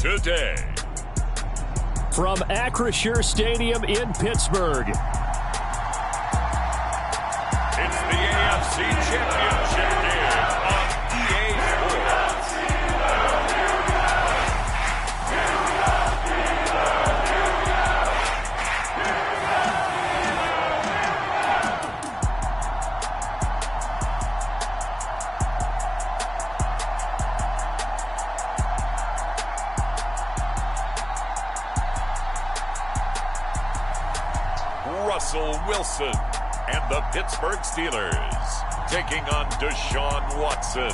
today. From Acrisure Stadium in Pittsburgh, it's the AFC Championship game on EA Sports. Russell Wilson and the Pittsburgh Steelers taking on Deshaun Watson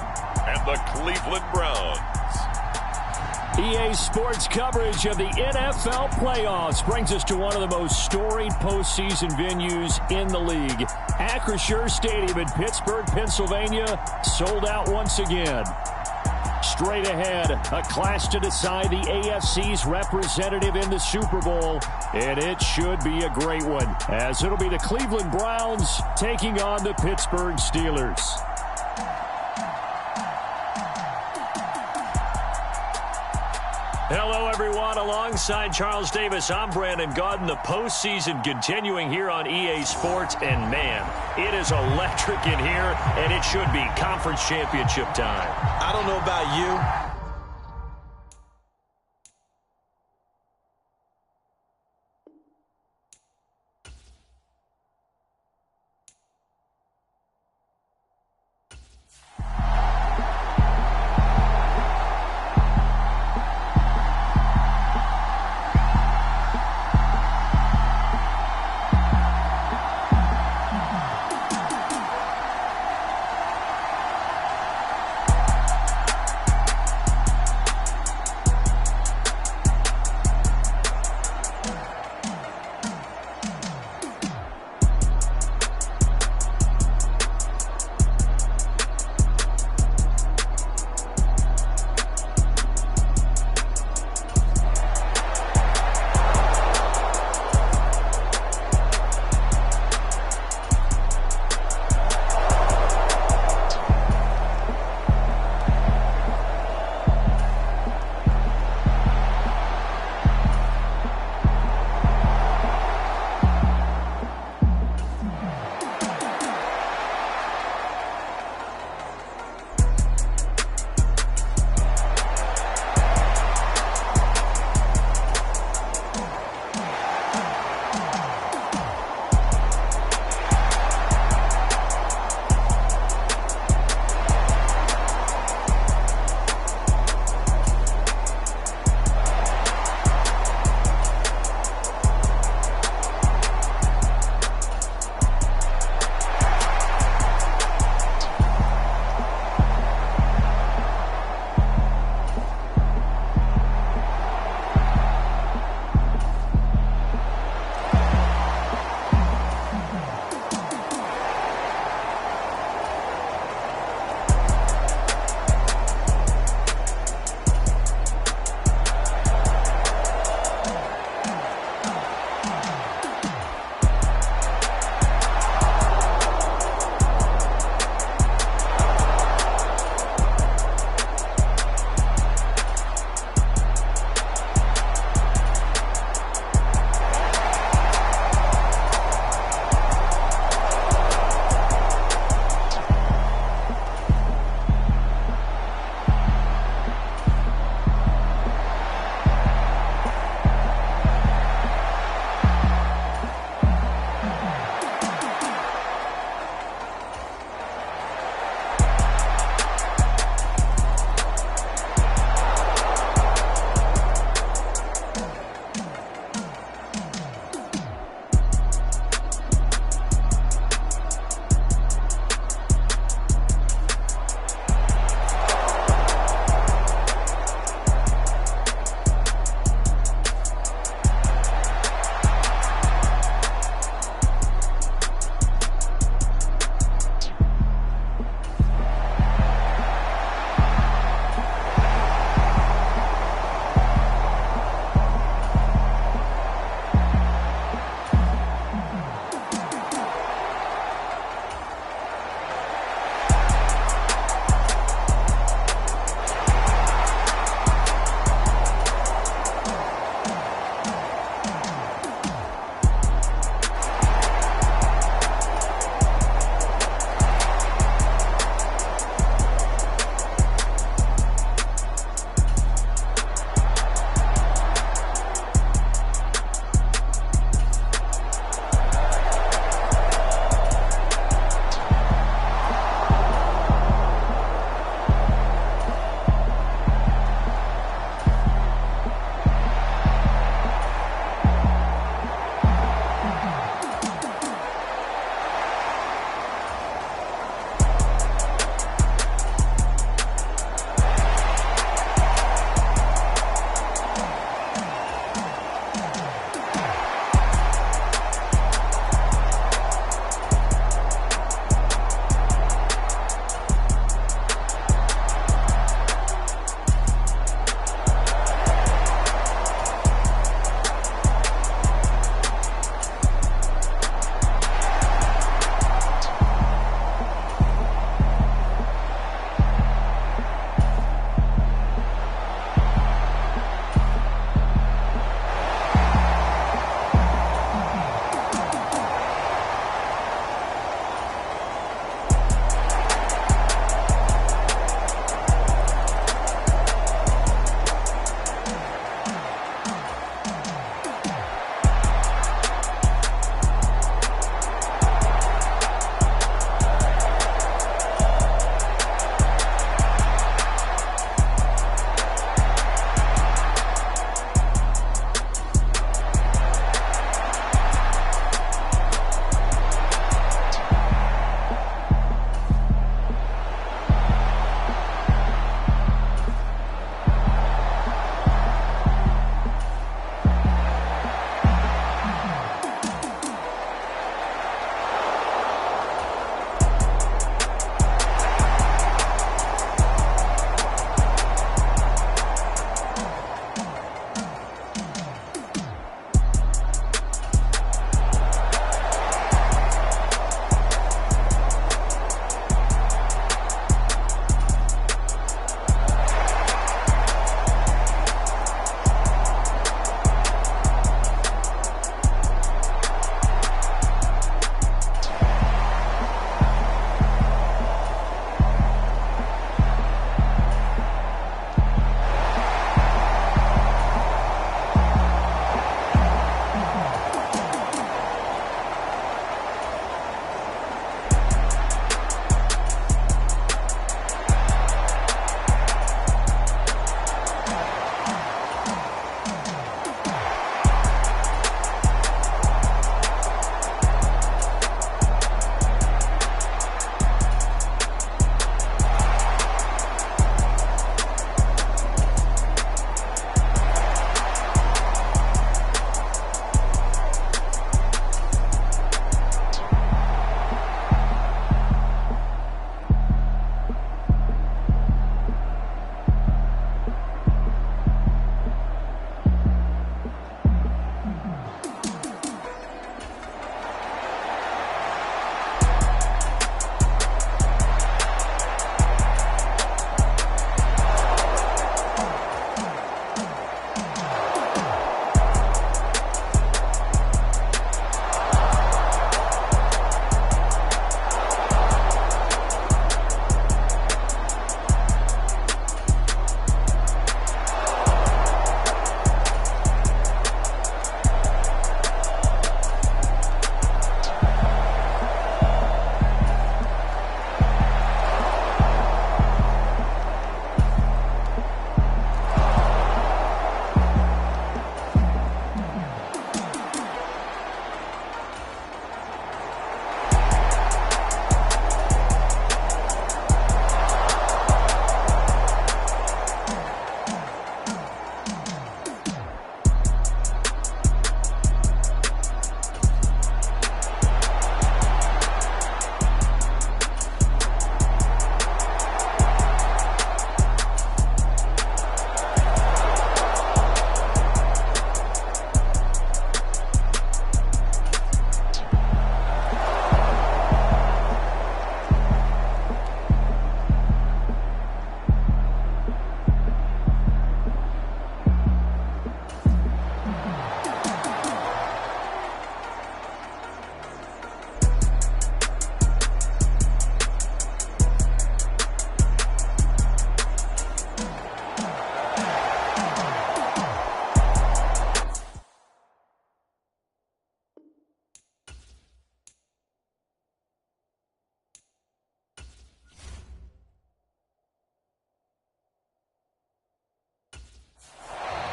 and the Cleveland Browns. EA Sports coverage of the NFL playoffs brings us to one of the most storied postseason venues in the league. Acrisure Stadium in Pittsburgh, Pennsylvania, sold out once again. Straight ahead, a clash to decide the AFC's representative in the Super Bowl, and it should be a great one, as it'll be the Cleveland Browns taking on the Pittsburgh Steelers. Hello, everyone. Alongside Charles Davis, I'm Brandon Gaudin. The postseason continuing here on EA Sports, and man, it is electric in here, and it should be conference championship time. I don't know about you.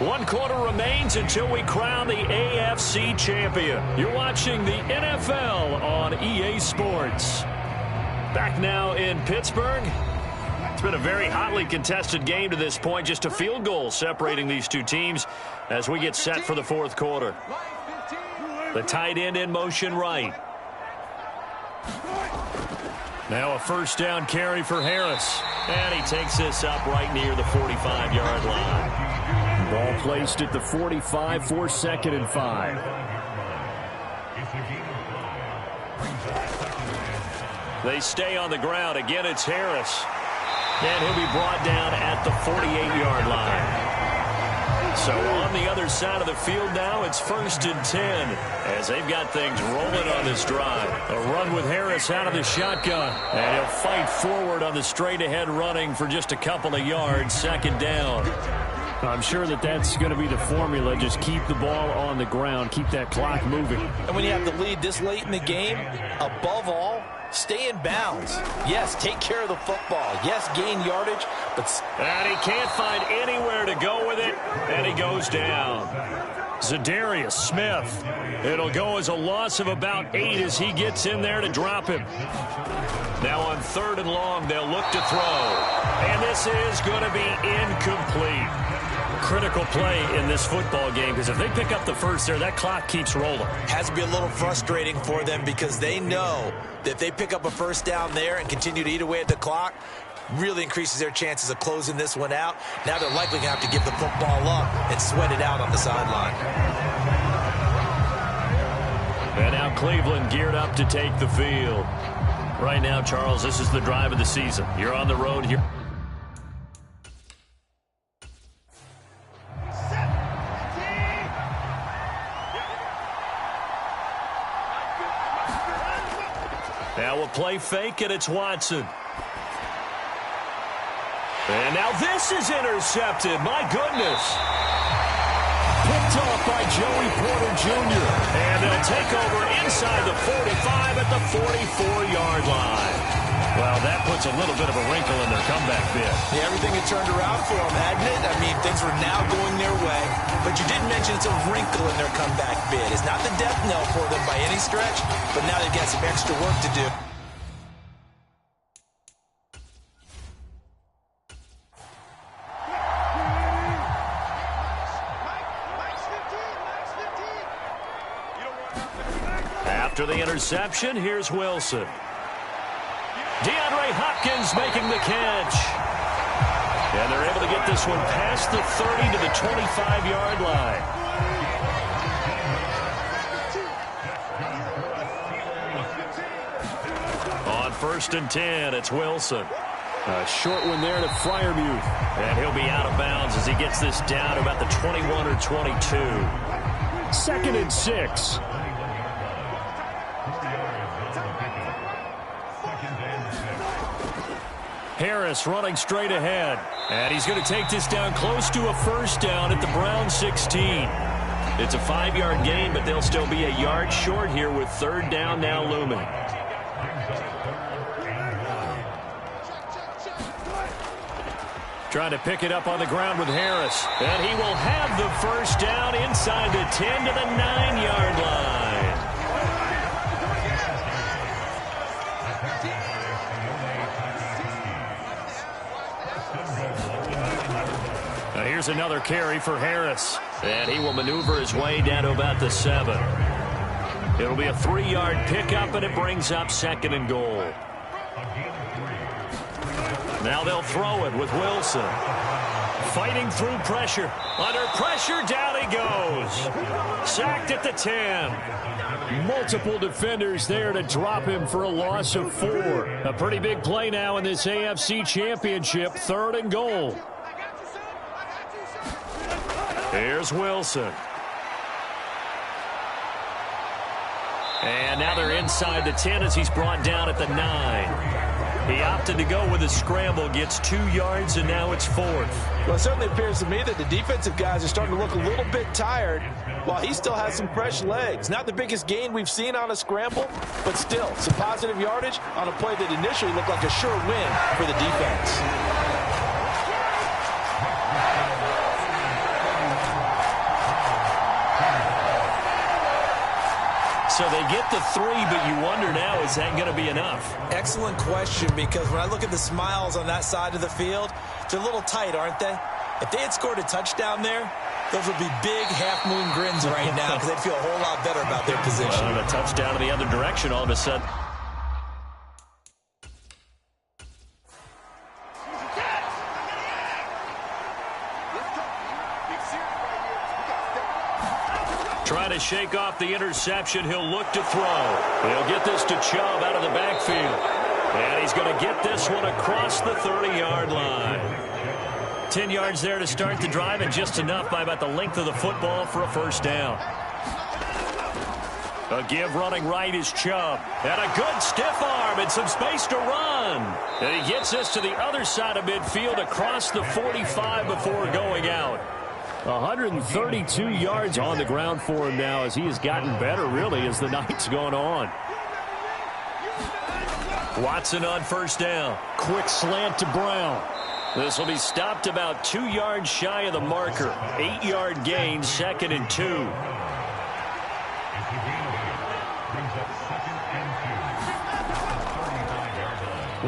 1 quarter remains until we crown the AFC champion. You're watching the NFL on EA Sports. Back now in Pittsburgh. It's been a very hotly contested game to this point. Just a field goal separating these two teams as we get set for the fourth quarter. The tight end in motion right. Now a first down carry for Harris. And he takes this up right near the 45-yard line. Ball placed at the 45 for 2nd and 5. They stay on the ground. Again, it's Harris. And he'll be brought down at the 48-yard line. So on the other side of the field now, it's 1st and 10 as they've got things rolling on this drive. A run with Harris out of the shotgun. And he'll fight forward on the straight-ahead running for just a couple of yards. 2nd down. I'm sure that that's going to be the formula. Just keep the ball on the ground. Keep that clock moving. And when you have the lead this late in the game, above all, stay in bounds. Yes, take care of the football. Yes, gain yardage. And he can't find anywhere to go with it. And he goes down. Za'Darius Smith. It'll go as a loss of about 8 as he gets in there to drop him. Now on 3rd and long, they'll look to throw. And this is going to be incomplete. Critical play in this football game because if they pick up the first there, that clock keeps rolling. Has to be a little frustrating for them because they know that if they pick up a first down there and continue to eat away at the clock, really increases their chances of closing this one out. Now they're likely going to have to give the football up and sweat it out on the sideline. And now Cleveland geared up to take the field. Right now, Charles, this is the drive of the season. You're on the road here. Now we'll play fake, and it's Watson. And now this is intercepted. My goodness. Picked off by Joey Porter Jr. And they'll take over inside the 45 at the 44-yard line. Well, that puts a little bit of a wrinkle in their comeback bid. Yeah, everything had turned around for them, hadn't it? I mean, things were now going their way. But you did mention it's a wrinkle in their comeback bid. It's not the death knell for them by any stretch, but now they've got some extra work to do. After the interception, here's Wilson. DeAndre Hopkins making the catch. And they're able to get this one past the 30 to the 25-yard line. On 1st and 10, it's Wilson. A short one there to Freiermuth. And he'll be out of bounds as he gets this down to about the 21 or 22. 2nd and 6. Harris running straight ahead. And he's going to take this down close to a first down at the Brown 16. It's a 5-yard gain, but they'll still be a yard short here with 3rd down now looming. Trying to pick it up on the ground with Harris. And he will have the first down inside the 10 to the 9-yard line. Here's another carry for Harris. And he will maneuver his way down to about the 7. It'll be a 3-yard pickup, and it brings up 2nd and goal. Now they'll throw it with Wilson. Fighting through pressure. Under pressure, down he goes. Sacked at the 10. Multiple defenders there to drop him for a loss of 4. A pretty big play now in this AFC Championship. 3rd and goal. Here's Wilson. And now they're inside the 10 as he's brought down at the 9. He opted to go with a scramble, gets 2 yards, and now it's 4th. Well, it certainly appears to me that the defensive guys are starting to look a little bit tired while he still has some fresh legs. Not the biggest gain we've seen on a scramble, but still some positive yardage on a play that initially looked like a sure win for the defense. So they get the 3, but you wonder now, is that going to be enough? Excellent question, because when I look at the smiles on that side of the field, they're a little tight, aren't they? If they had scored a touchdown there, those would be big half-moon grins right now because they'd feel a whole lot better about their position. A touchdown in the other direction all of a sudden. Trying to shake off the interception. He'll look to throw. He'll get this to Chubb out of the backfield. And he's going to get this one across the 30-yard line. 10 yards there to start the drive, and just enough by about the length of the football for a first down. A give running right is Chubb. And a good stiff arm and some space to run. And he gets this to the other side of midfield across the 45 before going out. 132 yards on the ground for him now as he has gotten better, really, as the night's gone on. Watson on first down. Quick slant to Brown. This will be stopped about 2 yards shy of the marker. 8-yard gain, 2nd and 2.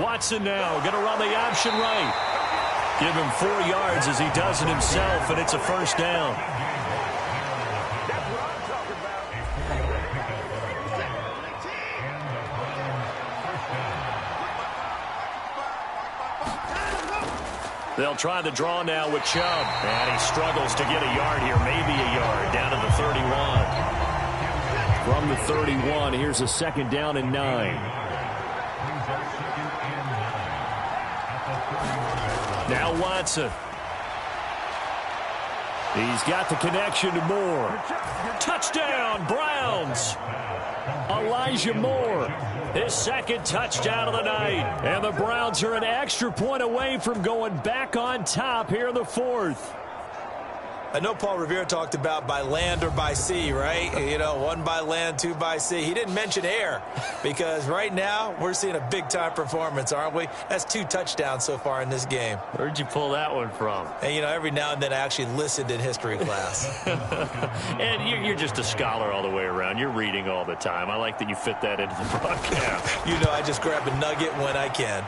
Watson now going to run the option right. Give him 4 yards as he does it himself, and it's a first down. They'll try the draw now with Chubb. And he struggles to get a yard here, maybe a yard, down to the 31. From the 31, here's a 2nd down and 9. Now Watson. He's got the connection to Moore. Touchdown, Browns. Elijah Moore, his 2nd touchdown of the night. And the Browns are an extra point away from going back on top here in the 4th. I know Paul Revere talked about by land or by sea, right? You know, 1 by land, 2 by sea. He didn't mention air because right now we're seeing a big-time performance, aren't we? That's 2 touchdowns so far in this game. Where'd you pull that one from? And, you know, every now and then I actually listened in history class. And you're just a scholar all the way around. You're reading all the time. I like that you fit that into the broadcast. You know, I just grab a nugget when I can.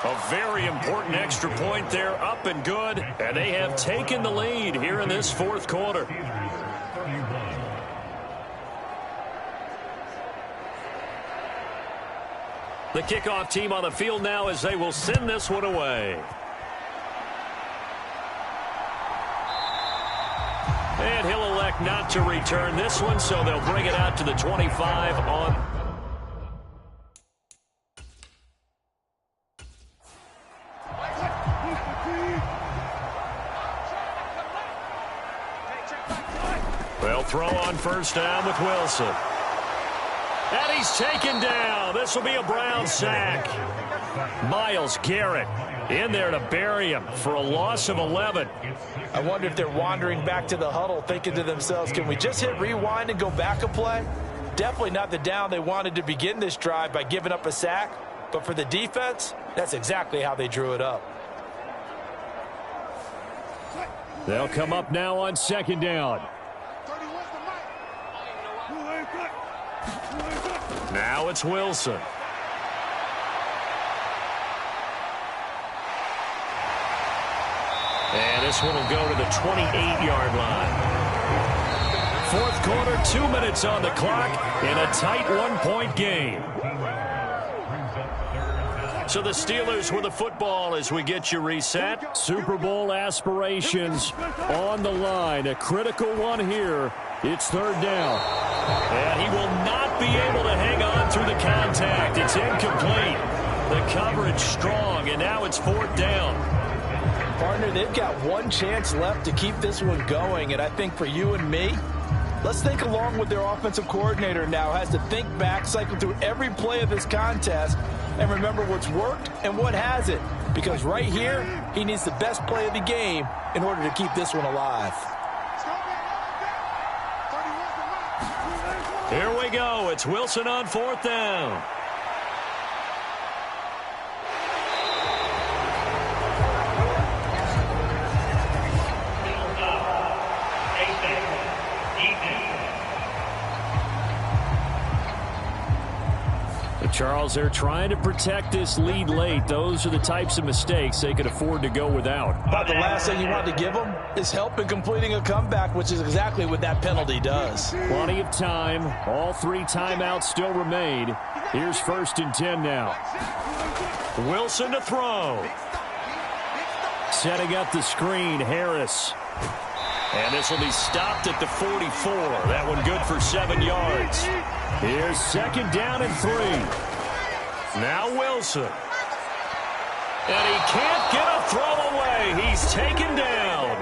A very important extra point there, up and good. And they have taken the lead here in this 4th quarter. The kickoff team on the field now as they will send this one away. And he'll elect not to return this one, so they'll bring it out to the 25 on. They'll throw on first down with Wilson. And he's taken down. This will be a Brown sack. Myles Garrett in there to bury him for a loss of 11. I wonder if they're wandering back to the huddle thinking to themselves, can we just hit rewind and go back a play? Definitely not the down they wanted to begin this drive by giving up a sack. But for the defense, that's exactly how they drew it up. They'll come up now on 2nd down. Now it's Wilson. And this one will go to the 28-yard line. 4th quarter, 2 minutes on the clock in a tight 1-point game. So the Steelers with the football as we get you reset. Super Bowl aspirations on the line. A critical one here. It's 3rd down. And he will not be able to hang on through the contact. It's incomplete. The coverage strong, and now it's 4th down. Partner, they've got one chance left to keep this one going, and I think for you and me, let's think along with their offensive coordinator now. Has to think back, cycle through every play of this contest, and remember what's worked and what hasn't. Because right here, he needs the best play of the game in order to keep this one alive. Here we go. It's Wilson on 4th down. Charles, they're trying to protect this lead late. Those are the types of mistakes they could afford to go without. But the last thing you want to give them is help in completing a comeback, which is exactly what that penalty does. Plenty of time. All 3 timeouts still remain. Here's 1st and 10 now. Wilson to throw. Setting up the screen, Harris. And this will be stopped at the 44. That one good for 7 yards. Here's 2nd down and 3. Now Wilson. And he can't get a throw away. He's taken down.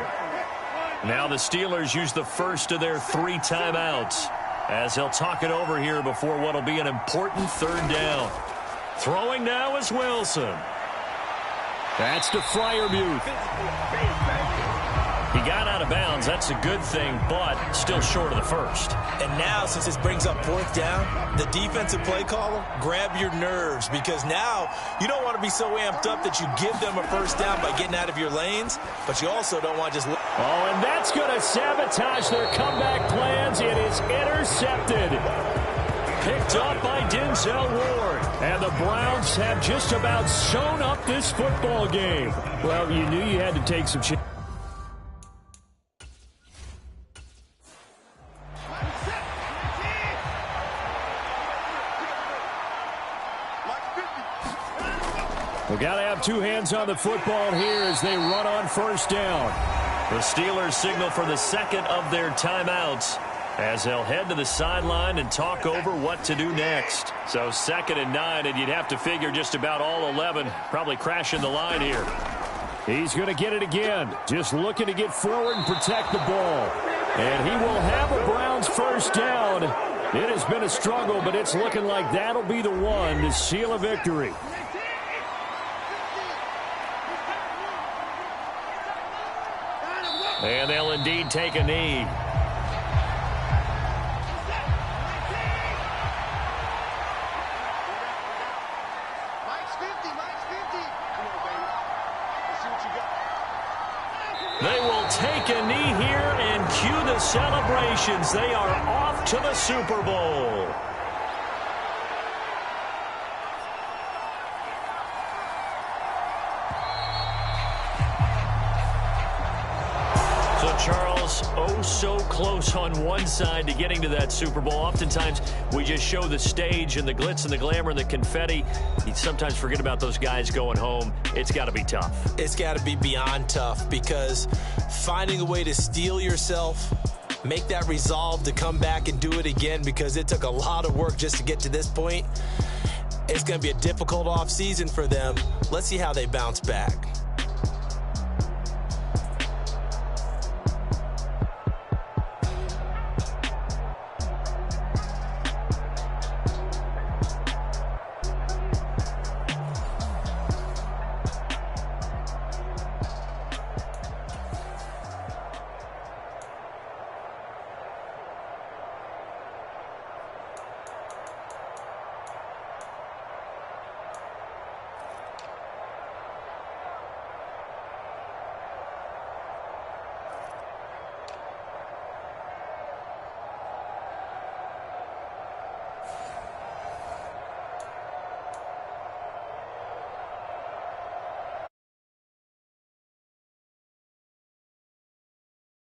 Now the Steelers use the first of their 3 timeouts as they'll talk it over here before what will be an important 3rd down. Throwing now is Wilson. That's to Freiermuth. He got out of bounds. That's a good thing, but still short of the first. And now, since this brings up 4th down, the defensive play caller, grab your nerves, because now you don't want to be so amped up that you give them a 1st down by getting out of your lanes, but you also don't want to just... Oh, and that's going to sabotage their comeback plans. It is intercepted. Picked up by Denzel Ward. And the Browns have just about sewn up this football game. Well, you knew you had to take some chances. We got to have 2 hands on the football here as they run on 1st down. The Steelers signal for the 2nd of their timeouts as they'll head to the sideline and talk over what to do next. So 2nd and 9, and you'd have to figure just about all 11 probably crashing the line here. He's going to get it again. Just looking to get forward and protect the ball. And he will have a Browns 1st down. It has been a struggle, but it's looking like that'll be the one to seal a victory. And they'll indeed take a knee. They will take a knee here and cue the celebrations. They are off to the Super Bowl. Charles, oh so close on one side to getting to that Super Bowl. Oftentimes, we just show the stage and the glitz and the glamour and the confetti. You sometimes forget about those guys going home. It's got to be tough. It's got to be beyond tough, because finding a way to steel yourself, make that resolve to come back and do it again, because it took a lot of work just to get to this point. It's going to be a difficult offseason for them. Let's see how they bounce back.